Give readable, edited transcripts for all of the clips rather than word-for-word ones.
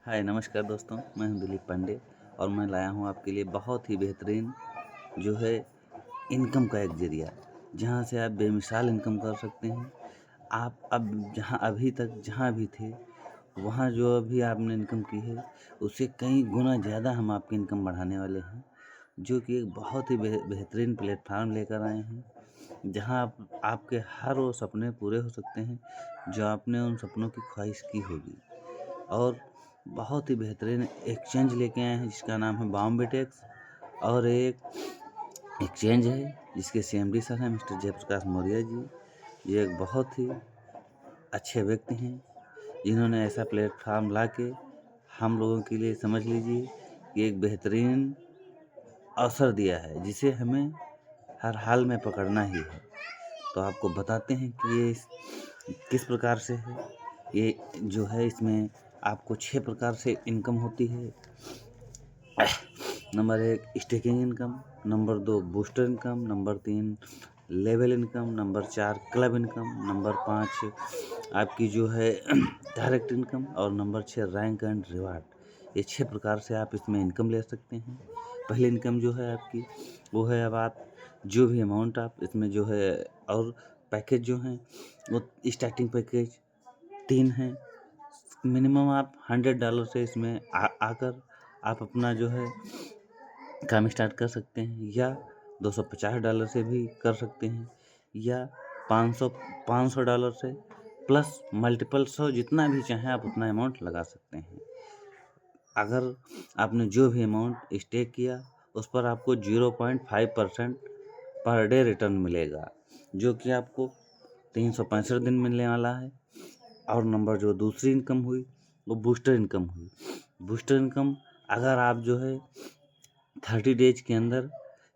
हाय नमस्कार दोस्तों, मैं हूं दिलीप पांडे और मैं लाया हूं आपके लिए बहुत ही बेहतरीन जो है इनकम का एक ज़रिया, जहां से आप बेमिसाल इनकम कर सकते हैं। आप अब जहां अभी तक जहां भी थे, वहां जो अभी आपने इनकम की है, उससे कई गुना ज़्यादा हम आपकी इनकम बढ़ाने वाले हैं, जो कि एक बहुत ही बेहतरीन प्लेटफ़ॉर्म लेकर आए हैं, जहां आपके हर वो सपने पूरे हो सकते हैं, जो आपने उन सपनों की ख्वाहिश की होगी। और बहुत ही बेहतरीन एक्सचेंज लेके आए हैं जिसका नाम है बॉम्बे टेक्स। और एक एक्सचेंज है जिसके सीएमडी सर हैं मिस्टर जयप्रकाश मौर्य जी। ये एक बहुत ही अच्छे व्यक्ति हैं जिन्होंने ऐसा प्लेटफॉर्म ला के हम लोगों के लिए समझ लीजिए कि एक बेहतरीन अवसर दिया है, जिसे हमें हर हाल में पकड़ना ही है। तो आपको बताते हैं कि ये किस प्रकार से है। ये जो है, इसमें आपको 6 प्रकार से इनकम होती है। Number 1 staking income, number 2 booster income, number 3 level income, number 4 club income, number 5 आपकी जो है डायरेक्ट इनकम और नंबर 6 रैंक एंड रिवार्ड। ये 6 प्रकार से आप इसमें इनकम ले सकते हैं। पहली इनकम जो है आपकी, वो है अब आप जो भी अमाउंट आप इसमें जो है, और पैकेज जो हैं वो स्टार्टिंग पैकेज 3 हैं। मिनिमम आप $100 से इसमें आकर आप अपना जो है काम स्टार्ट कर सकते हैं, या $250 से भी कर सकते हैं, या 500 डॉलर से प्लस मल्टीपल 100, जितना भी चाहें आप उतना अमाउंट लगा सकते हैं। अगर आपने जो भी अमाउंट स्टेक किया, उस पर आपको 0.5% पर डे रिटर्न मिलेगा, जो कि आपको 365 दिन मिलने वाला है। और नंबर जो दूसरी इनकम हुई, वो बूस्टर इनकम हुई। बूस्टर इनकम, अगर आप जो है 30 डेज के अंदर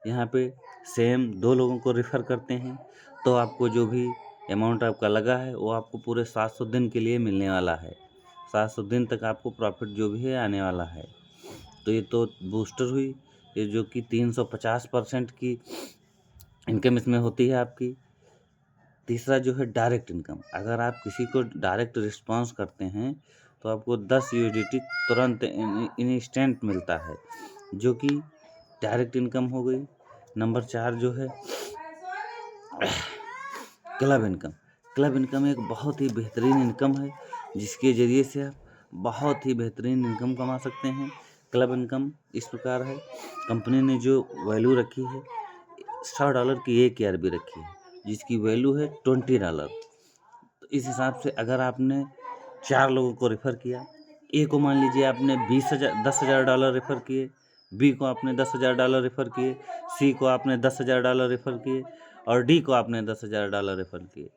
यहाँ पे सेम 2 लोगों को रेफ़र करते हैं, तो आपको जो भी अमाउंट आपका लगा है, वो आपको पूरे 700 दिन के लिए मिलने वाला है। 700 दिन तक आपको प्रॉफ़िट जो भी है आने वाला है। तो ये तो बूस्टर हुई, ये जो कि 350% की इनकम इसमें होती है आपकी। तीसरा जो है डायरेक्ट इनकम, अगर आप किसी को डायरेक्ट रिस्पॉन्स करते हैं, तो आपको 10 यूएसडीटी तुरंत इंस्टेंट मिलता है, जो कि डायरेक्ट इनकम हो गई। नंबर 4 जो है क्लब इनकम। क्लब इनकम एक बहुत ही बेहतरीन इनकम है, जिसके ज़रिए से आप बहुत ही बेहतरीन इनकम कमा सकते हैं। क्लब इनकम इस प्रकार है, कंपनी ने जो वैल्यू रखी है, $100 की एक ईआरबी रखी है, जिसकी वैल्यू है $20। तो इस हिसाब से अगर आपने 4 लोगों को रेफ़र किया, ए को मान लीजिए आपने $10,000 रेफ़र किए, बी को आपने $10,000 रेफ़र किए, सी को आपने $10,000 रेफ़र किए और डी को आपने $10,000 रेफ़र किए।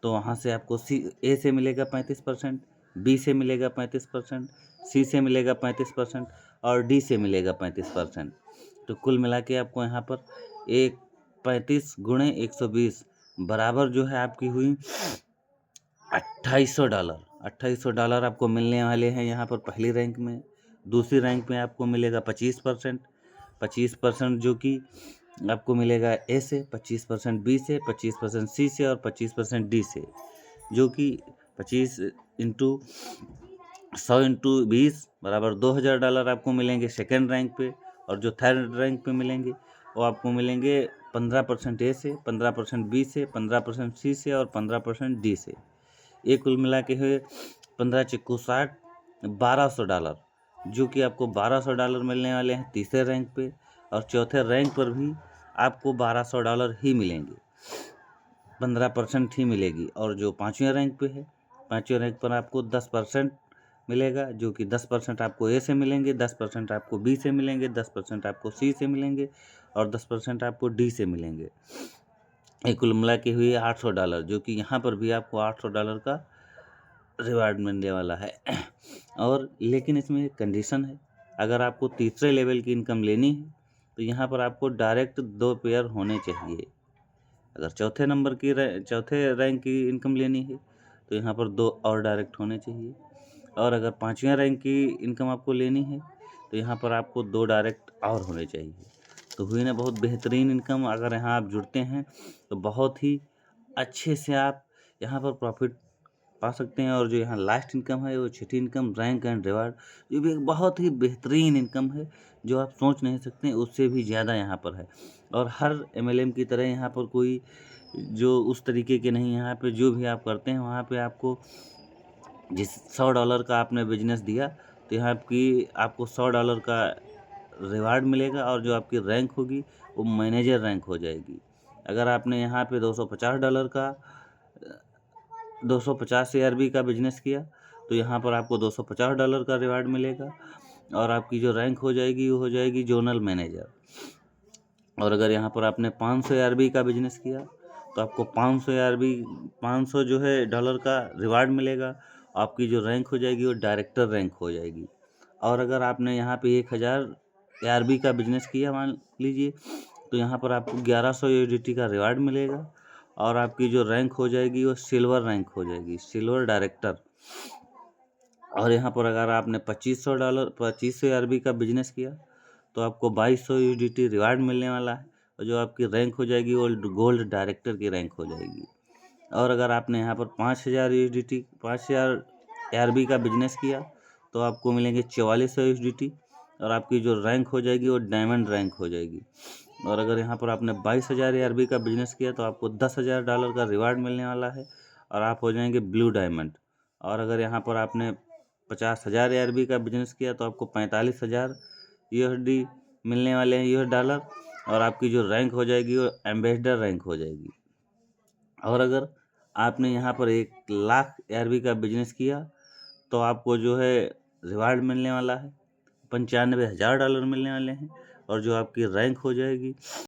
तो वहाँ से आपको ए से मिलेगा 35%, बी से मिलेगा 35%, सी से मिलेगा 35% और डी से मिलेगा 35%। तो कुल मिला के आपको यहाँ पर एक 35 गुणे 120 बराबर जो है आपकी हुई $2800। $2800 आपको मिलने वाले हैं यहाँ पर पहली रैंक में। दूसरी रैंक में आपको मिलेगा 25%, 25% जो कि आपको मिलेगा ए से, 25% बी से, 25% सी से और 25% डी से, जो कि 25 इंटू 100 इंटू 20 बराबर $2000 आपको मिलेंगे सेकेंड रैंक पे। और जो थर्ड रैंक पे मिलेंगे, वो आपको मिलेंगे 15% ए से, 15% बी से, 15% सी से और 15% डी से। ये कुल मिला के हुए 15 चिक्कू 60, $1200, जो कि आपको $1200 मिलने वाले हैं तीसरे रैंक पे। और चौथे रैंक पर भी आपको $1200 ही मिलेंगे, 15% ही मिलेगी। और जो पाँचवें रैंक पे है, पाँचवें रैंक पर आपको 10% मिलेगा, जो कि 10% आपको ए से मिलेंगे, 10% आपको बी से मिलेंगे, 10% आपको सी से मिलेंगे और 10% आपको डी से मिलेंगे। ये कुल मिला के हुई $800, जो कि यहाँ पर भी आपको $800 का रिवार्ड मिलने वाला है। और लेकिन इसमें एक कंडीशन है, अगर आपको तीसरे लेवल की इनकम लेनी है, तो यहाँ पर आपको डायरेक्ट 2 पेयर होने चाहिए। अगर चौथे रैंक की इनकम लेनी है, तो यहाँ पर 2 और डायरेक्ट होने चाहिए। और अगर 5वें रैंक की इनकम आपको लेनी है, तो यहाँ पर आपको 2 डायरेक्ट और होने चाहिए। तो हुई ना बहुत बेहतरीन इनकम। अगर यहाँ आप जुड़ते हैं, तो बहुत ही अच्छे से आप यहाँ पर प्रॉफ़िट पा सकते हैं। और जो यहाँ लास्ट इनकम है वो छठी इनकम रैंक एंड रिवार्ड, ये भी एक बहुत ही बेहतरीन इनकम है जो आप सोच नहीं सकते हैं, उससे भी ज़्यादा यहाँ पर है। और हर MLM की तरह यहाँ पर कोई जो उस तरीके के नहीं, यहाँ पे जो भी आप करते हैं वहाँ पे आपको जिस $100 का आपने बिज़नेस दिया तो यहाँ आपको $100 का रिवार्ड मिलेगा और जो आपकी रैंक होगी वो मैनेजर रैंक हो जाएगी। अगर आपने यहाँ पे $250 का 250 ARB का बिज़नेस किया तो यहाँ पर आपको $250 का रिवार्ड मिलेगा और आपकी जो रैंक हो जाएगी वो हो जाएगी ज़ोनल मैनेजर। और अगर यहाँ पर आपने 500 ARB का बिज़नेस किया तो आपको 500 ARB 500 जो है डॉलर का रिवार्ड मिलेगा। आपकी जो रैंक हो जाएगी वो डायरेक्टर रैंक हो जाएगी। और अगर आपने यहाँ पे 1000 ARB का बिज़नेस किया मान लीजिए तो यहाँ पर आपको 1100 USDT का रिवार्ड मिलेगा और आपकी जो रैंक हो जाएगी वो सिल्वर रैंक हो जाएगी, सिल्वर डायरेक्टर। और यहाँ पर अगर आपने $2500 ARB का बिज़नेस किया तो आपको 2200 USDT रिवार्ड मिलने वाला है और जो आपकी रैंक हो जाएगी वो गोल्ड डायरेक्टर की रैंक हो जाएगी। और अगर आपने यहाँ पर 5000 ARB का बिज़नेस किया तो आपको मिलेंगे 4400 USDT और आपकी जो रैंक हो जाएगी वो डायमंड रैंक हो जाएगी। और अगर यहाँ पर आपने 22000 ARB का बिज़नेस किया तो आपको $10,000 का रिवार्ड मिलने वाला है और आप हो जाएंगे ब्लू डायमंड। और अगर यहाँ पर आपने 50,000 ARB का बिज़नेस किया तो आपको 45,000 USD मिलने वाले हैं $US और आपकी जो रैंक हो जाएगी वो एम्बेसडर रैंक हो जाएगी। और अगर आपने यहाँ पर 1,00,000 ARB का बिज़नेस किया तो आपको जो है रिवार्ड मिलने वाला है $95,000 मिलने वाले हैं और जो आपकी रैंक हो जाएगी